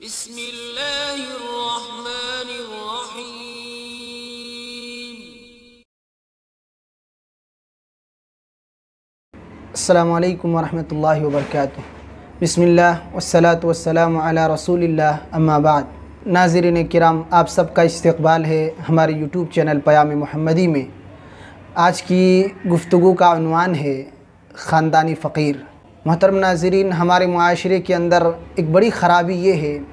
बिस्मिल्लाहिर्रहमानिर्रहीम। अस्सलामु अलैकुम वरहमतुल्लाहि वबरकातुहू। बिस्मिल्लाह वस्सलातु वस्सलामु अला रसूलिल्लाह अम्मा बाद। नाज़रीन किराम, आप सबका इस्तक़बाल है हमारे यूट्यूब चैनल पयाम मुहम्मदी में। आज की गुफ्तगू का उन्वान है ख़ानदानी फ़क़ीर। मोहतरम नाज़रीन, हमारे मुआशरे के अंदर एक बड़ी ख़राबी ये है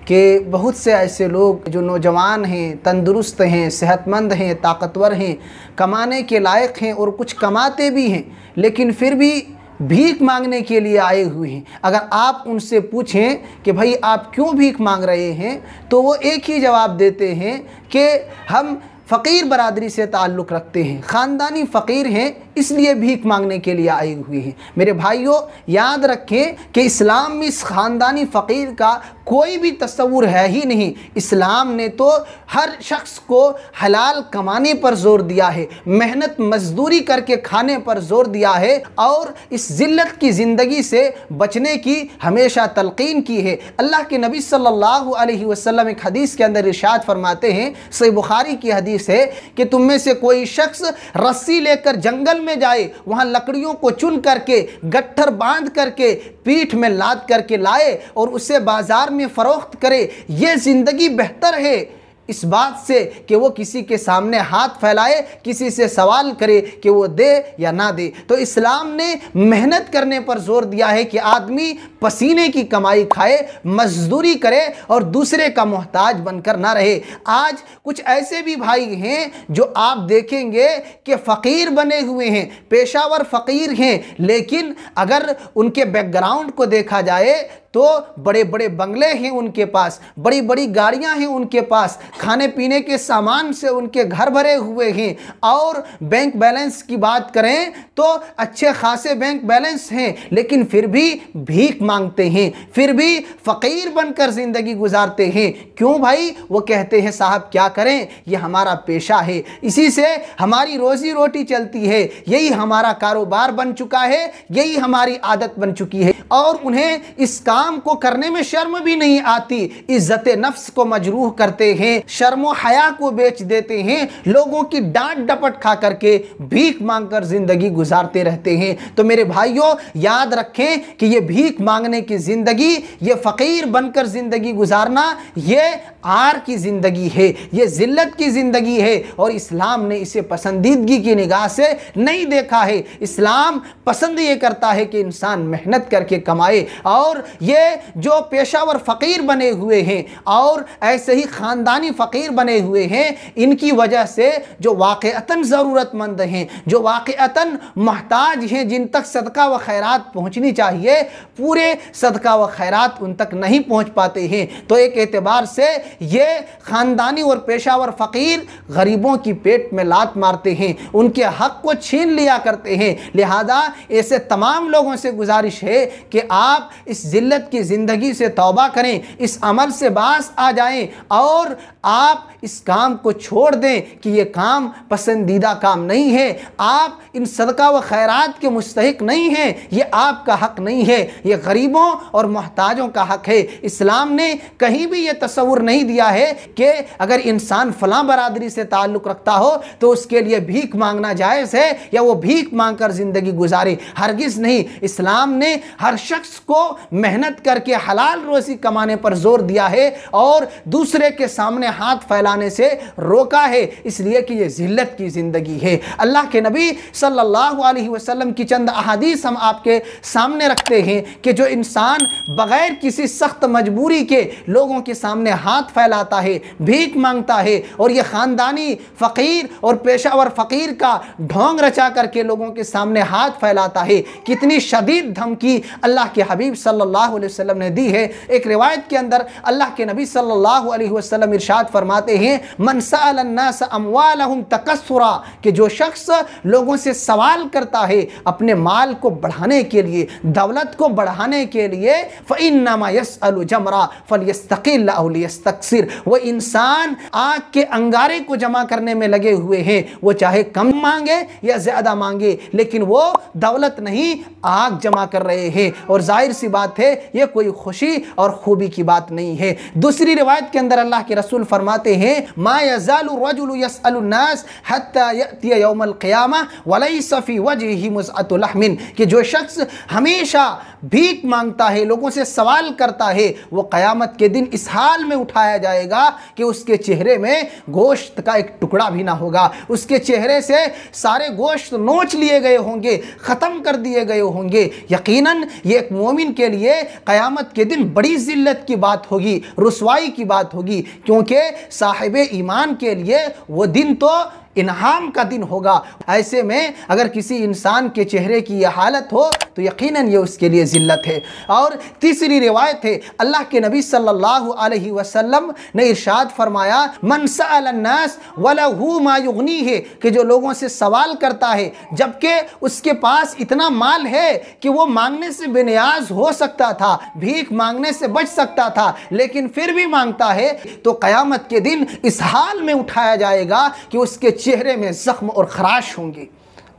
कि बहुत से ऐसे लोग जो नौजवान हैं, तंदुरुस्त हैं, सेहतमंद हैं, ताकतवर हैं, कमाने के लायक हैं और कुछ कमाते भी हैं, लेकिन फिर भी भीख मांगने के लिए आए हुए हैं। अगर आप उनसे पूछें कि भाई आप क्यों भीख मांग रहे हैं, तो वो एक ही जवाब देते हैं कि हम फ़कीर बरादरी से ताल्लुक़ रखते हैं, ख़ानदानी फ़कीर हैं, इसलिए भीख मांगने के लिए आए हुए हैं। मेरे भाइयों, याद रखें कि इस्लाम में इस ख़ानदानी फ़कीर का कोई भी तस्वुर है ही नहीं। इस्लाम ने तो हर शख्स को हलाल कमाने पर ज़ोर दिया है, मेहनत मजदूरी करके खाने पर ज़ोर दिया है और इस ज़िल्लत की ज़िंदगी से बचने की हमेशा तलक़ीन की है। अल्लाह के नबी सल्लल्लाहु अलैहि वसल्लम एक हदीस के अंदर इरशाद फरमाते हैं, सही बुखारी की हदीस है कि तुम में से कोई शख्स रस्सी लेकर जंगल में जाए, वहाँ लकड़ियों को चुन करके गट्ठर बांध करके पीठ में लाद करके लाए और उसे बाज़ार में फ़रोख्त करे, ये ज़िंदगी बेहतर है इस बात से कि वो किसी के सामने हाथ फैलाए, किसी से सवाल करे कि वो दे या ना दे। तो इस्लाम ने मेहनत करने पर ज़ोर दिया है कि आदमी पसीने की कमाई खाए, मजदूरी करे और दूसरे का मोहताज बनकर ना रहे। आज कुछ ऐसे भी भाई हैं जो आप देखेंगे कि फ़कीर बने हुए हैं, पेशावर फ़कीर हैं, लेकिन अगर उनके बैकग्राउंड को देखा जाए तो बड़े बड़े बंगले हैं उनके पास, बड़ी बड़ी गाड़ियां हैं उनके पास, खाने पीने के सामान से उनके घर भरे हुए हैं और बैंक बैलेंस की बात करें तो अच्छे खासे बैंक बैलेंस हैं, लेकिन फिर भी भीख मांगते हैं, फिर भी फ़कीर बनकर ज़िंदगी गुजारते हैं। क्यों भाई? वो कहते हैं साहब क्या करें, ये हमारा पेशा है, इसी से हमारी रोज़ी रोटी चलती है, यही हमारा कारोबार बन चुका है, यही हमारी आदत बन चुकी है और उन्हें इस काम को करने में शर्म भी नहीं आती। इज्जत नफ्स को मजरूह करते हैं, शर्म हया को बेच देते हैं, लोगों की डांट डपट खा करके भीख मांगकर जिंदगी गुजारते रहते हैं। तो मेरे भाइयों, याद रखें कि ये भीख मांगने की जिंदगी, ये फ़कीर बनकर जिंदगी गुजारना, ये आर की ज़िंदगी है, ये ज़िल्लत की ज़िंदगी है और इस्लाम ने इसे पसंदीदगी की निगाह से नहीं देखा है। इस्लाम पसंद ये करता है कि इंसान मेहनत करके कमाए और ये जो पेशावर फ़कीर बने हुए हैं और ऐसे ही ख़ानदानी फ़कीर बने हुए हैं, इनकी वजह से जो वाक़अतन ज़रूरतमंद हैं, जो वाक़अतन मोहताज हैं, जिन तक सदका व खैरात पहुँचनी चाहिए, पूरे सदका व खैरात उन तक नहीं पहुँच पाते हैं। तो एक एतबार से ये ख़ानदानी और पेशावर फ़कीर गरीबों की पेट में लात मारते हैं, उनके हक़ को छीन लिया करते हैं। लिहाजा ऐसे तमाम लोगों से गुजारिश है कि आप इस ज़िल्लत की ज़िंदगी से तौबा करें, इस अमल से बाज आ जाएं और आप इस काम को छोड़ दें कि ये काम पसंदीदा काम नहीं है, आप इन सदका व खैरात के मुस्तहिक नहीं हैं, ये आपका हक़ नहीं है, ये गरीबों और मोहताजों का हक़ है। इस्लाम ने कहीं भी ये तस्वुर नहीं दिया है कि अगर इंसान फ़लाँ बरादरी से ताल्लुक़ रखता हो तो उसके लिए भीख मांगना जायज़ है या वो भीख मांग कर ज़िंदगी गुजारे, हरगिज़ नहीं। इस्लाम ने हर शख्स को मेहनत करके हलाल रोज़ी कमाने पर ज़ोर दिया है और दूसरे के सामने हाथ फैलाने से रोका है, इसलिए कि ये ज़िल्लत की ज़िंदगी है। अल्लाह के नबी सल्लल्लाहु अलैहि वसल्लम की चंद अहादीस हम आपके सामने रखते हैं कि जो इंसान बग़ैर किसी सख्त मजबूरी के लोगों के सामने हाथ फैलाता है, भीख मांगता है और ये ख़ानदानी फ़कीर और पेशावर फ़कीर का ढोंग रचा करके लोगों के सामने हाथ फैलाता है, कितनी शदीद धमकी अल्लाह के हबीब सल्लल्लाहु अलैहि वसल्लम ने दी है। एक रिवायत के अंदर अल्लाह के नबी सल्लल्लाहु अलैहि वसल्लम इरशाद फरमाते हैं, मन सअल अन्नास अम्वालहुम तकस्सुरा, कि जो शख्स लोगों से सवाल करता है अपने माल को बढ़ाने के लिए, दौलत को बढ़ाने के लिए, फ़इन्नमा यसअलु जमरा फलयस्तक़िल औ लियस्तक्सिर, वो इंसान आग के अंगारे को जमा करने में लगे हुए हैं। वो चाहे कम मांगे या ज़्यादा मांगे, लेकिन वो दौलत नहीं आग जमा कर रहे हैं। और जाहिर सी बात है ये कोई खुशी और खूबी की बात नहीं है। दूसरी रिवायत के अंदर अल्लाह के रसूल फरमाते हैं, मा यज़ालु रजुलु यसअलु नास हत्ता यअतिय यौमल क़ियामा व लैसा फ़ी वजहिही मुज़अतु लहमिन, कि जो शख्स हमेशा भीख मांगता है, लोगों से सवाल करता है, वो क़यामत के दिन इस हाल में उठाया जाएगा कि उसके चेहरे में गोश्त का एक टुकड़ा भी ना होगा, उसके चेहरे से सारे गोश्त नोच लिए गए होंगे, ख़त्म कर दिए गए होंगे। यकीनन ये एक मोमिन के लिए क़यामत के दिन बड़ी ज़िल्लत की बात होगी, रुसवाई की बात होगी, क्योंकि साहिबे ईमान के लिए वो दिन तो इनाम का दिन होगा। ऐसे में अगर किसी इंसान के चेहरे की यह हालत हो तो यकीनन ये उसके लिए ज़िल्लत है। और तीसरी रिवायत है, अल्लाह के नबी सल्लल्लाहु अलैहि वसल्लम ने इरशाद फरमाया, मन सअल अन्नास वलहु मा युगनीहि, कि जो लोगों से सवाल करता है जबकि उसके पास इतना माल है कि वो मांगने से बेनियाज हो सकता था, भीख मांगने से बच सकता था, लेकिन फिर भी मांगता है, तो क़यामत के दिन इस हाल में उठाया जाएगा कि उसके चेहरे में जख्म और खराश होंगे।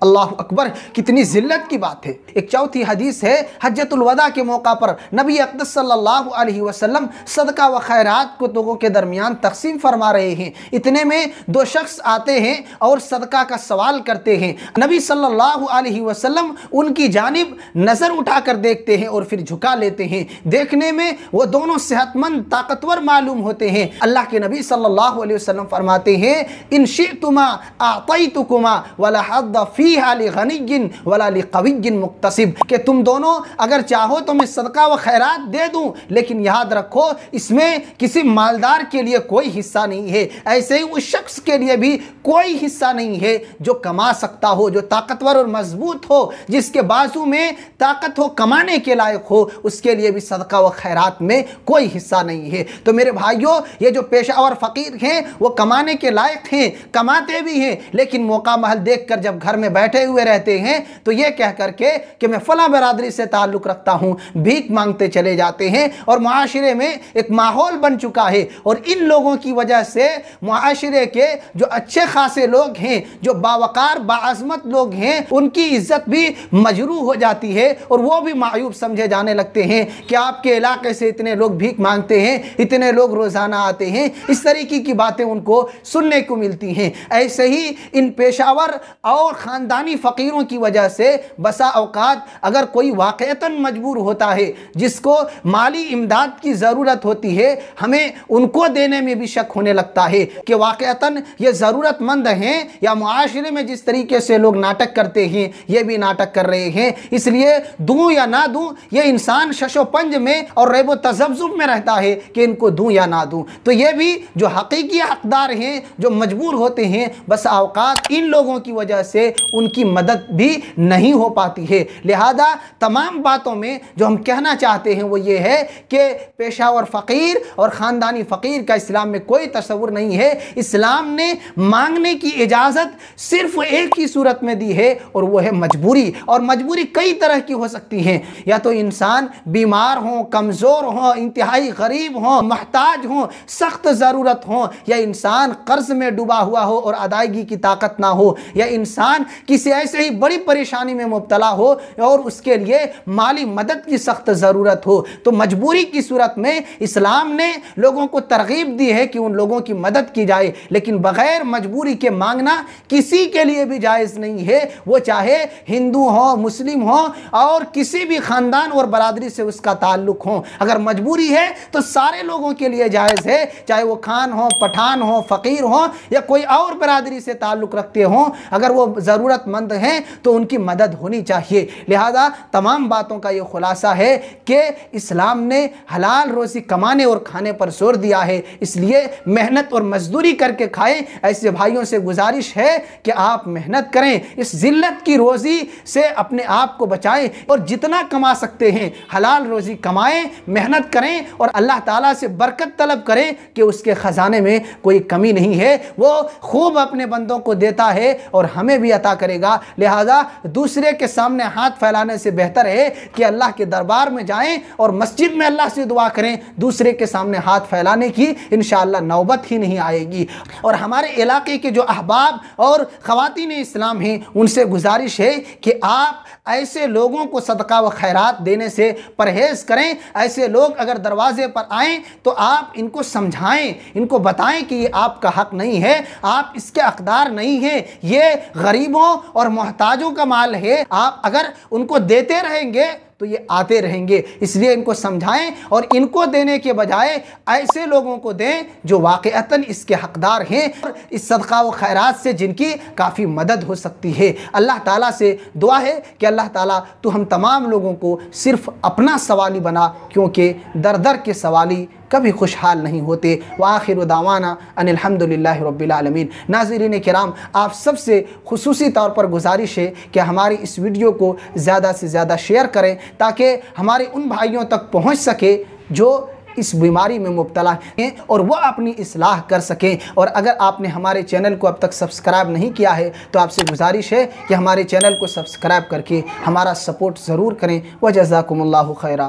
अल्लाह अकबर, कितनी ज़िल्लत की बात है। एक चौथी हदीस है, हज्जतुल वदा के मौका पर नबी अक़दस सल्लल्लाहु अलैहि वसल्लम सदका व खैरात को लोगों के दरमियान तकसीम फरमा रहे हैं। इतने में दो शख्स आते हैं और सदका का सवाल करते हैं। नबी सल्लल्लाहु अलैहि वसल्लम उनकी जानिब नज़र उठाकर देखते हैं और फिर झुका लेते हैं। देखने में वो दोनों सेहतमंद ताकतवर मालूम होते हैं। अल्लाह के नबी सल्लल्लाहु अलैहि वसल्लम फरमाते हैं, इन शिअतुमा अअतैतुकुमा वला हद्द फी वला लिक़विय्यिन मुक्तसिब, कि तुम दोनों अगर चाहो तो मैं सदका व खैरात दे दूं, लेकिन याद रखो इसमें किसी मालदार के लिए कोई हिस्सा नहीं है, ऐसे ही उस शख्स के लिए भी कोई हिस्सा नहीं है जो कमा सकता हो, जो ताकतवर और मजबूत हो, जिसके बाजू में ताकत हो, कमाने के लायक हो, उसके लिए भी सदका व खैरात में कोई हिस्सा नहीं है। तो मेरे भाइयों, ये जो पेशावर फ़कीर हैं वो कमाने के लायक हैं, कमाते भी हैं, लेकिन मौका महल देख कर जब घर में बैठे हुए रहते हैं तो ये कह करके कि मैं फला बरादरी से ताल्लुक़ रखता हूँ, भीख मांगते चले जाते हैं। और मुआशरे में एक माहौल बन चुका है और इन लोगों की वजह से मुआशरे के जो अच्छे खासे लोग हैं, जो बावकार बाअज़मत लोग हैं, उनकी इज्जत भी मजरू हो जाती है और वो भी मायूब समझे जाने लगते हैं कि आपके इलाके से इतने लोग भीख मांगते हैं, इतने लोग रोज़ाना आते हैं, इस तरीके की बातें उनको सुनने को मिलती हैं। ऐसे ही इन पेशावर और ख़ानदानी फ़कीरों की वजह से बसा औकात अगर कोई वाक़अतन मजबूर होता है, जिसको माली इमदाद की ज़रूरत होती है, हमें उनको देने में भी शक होने लगता है कि वाक़अतन ये ज़रूरतमंद हैं या मुआशरे में जिस तरीके से लोग नाटक करते हैं ये भी नाटक कर रहे हैं, इसलिए दूँ या ना दूँ ये इंसान शशो पंज में और रैब तज़ब्ज़ुब में रहता है कि इनको दूँ या ना दूँ। तो ये भी जो हकीकी हक़दार हैं, जो मजबूर होते हैं, बसा औकात इन लोगों की वजह से उनकी मदद भी नहीं हो पाती है। लिहाजा तमाम बातों में जो हम कहना चाहते हैं वो ये है कि पेशावर फ़कीर और ख़ानदानी फ़कीर का इस्लाम में कोई तस्वुर नहीं है। इस्लाम ने मांगने की इजाज़त सिर्फ एक ही सूरत में दी है और वो है मजबूरी। और मजबूरी कई तरह की हो सकती हैं, या तो इंसान बीमार हो, कमज़ोर हो, इंतहाई गरीब हो, महताज हो, सख्त ज़रूरत हो, या इंसान कर्ज़ में डूबा हुआ हो और अदायगी की ताकत ना हो, या इंसान किसी ऐसे ही बड़ी परेशानी में मुब्तला हो और उसके लिए माली मदद की सख्त ज़रूरत हो। तो मजबूरी की सूरत में इस्लाम ने लोगों को तरगीब दी है कि उन लोगों की मदद की जाए, लेकिन बग़ैर मजबूरी के मांगना किसी के लिए भी जायज़ नहीं है, वो चाहे हिंदू हो, मुस्लिम हो और किसी भी ख़ानदान और बरादरी से उसका ताल्लुक़ हो। अगर मजबूरी है तो सारे लोगों के लिए जायज़ है, चाहे वो खान हो, पठान हो, फ़कीर हो या कोई और बरादरी से ताल्लुक़ रखते हों, अगर वो ज़रूरतमंद हैं तो उनकी मदद होनी चाहिए। लिहाजा तमाम बातों का ये खुलासा है कि इस्लाम ने हलाल रोज़ी कमाने और खाने पर जोर दिया है, इसलिए मेहनत और मजदूरी करके खाएं। ऐसे भाइयों से गुजारिश है कि आप मेहनत करें, इस ज़िल्लत की रोज़ी से अपने आप को बचाएं और जितना कमा सकते हैं हलाल रोज़ी कमाएं, मेहनत करें और अल्लाह ताला से बरकत तलब करें कि उसके ख़जाने में कोई कमी नहीं है, वो खूब अपने बंदों को देता है और हमें भी अता करेगा। लिहाजा दूसरे के सामने हाथ फैलाने से बेहतर है कि अल्लाह के दरबार में जाएं और मस्जिद में अल्लाह से दुआ करें, दूसरे के सामने हाथ फैलाने की इंशाअल्लाह नौबत ही नहीं आएगी। और हमारे इलाके के जो अहबाब और ख़वातीन इस्लाम हैं उनसे गुजारिश है कि आप ऐसे लोगों को सदका व खैरात देने से परहेज़ करें। ऐसे लोग अगर दरवाजे पर आएँ तो आप इनको समझाएं, इनको बताएं कि ये आपका हक़ नहीं है, आप इसके हक़दार नहीं हैं, ये गरीबों और मोहताजों का माल है। आप अगर उनको देते रहेंगे तो ये आते रहेंगे। इसलिए इनको समझाएं और इनको देने के बजाय ऐसे लोगों को दें जो वाक़अतन इसके हक़दार हैं और इस सदका व खैरात से जिनकी काफ़ी मदद हो सकती है। अल्लाह ताला से दुआ है कि अल्लाह ताला तो हम तमाम लोगों को सिर्फ़ अपना सवाली बना, क्योंकि दर दर के सवाली कभी खुशहाल नहीं होते। व आखिर दावाना अनिल हम्दुलिल्लाहि रब्बिल आलमीन। नाज़रीन किराम, आप सबसे खुसूसी तौर पर गुजारिश है कि हमारी इस वीडियो को ज़्यादा से ज़्यादा शेयर करें ताकि हमारे उन भाइयों तक पहुँच सके जो इस बीमारी में मुब्तला हैं और वह अपनी इस्लाह कर सकें। और अगर आपने हमारे चैनल को अब तक सब्सक्राइब नहीं किया है तो आपसे गुजारिश है कि हमारे चैनल को सब्सक्राइब करके हमारा सपोर्ट ज़रूर करें। व जज़ाकुमुल्लाहु खैरा।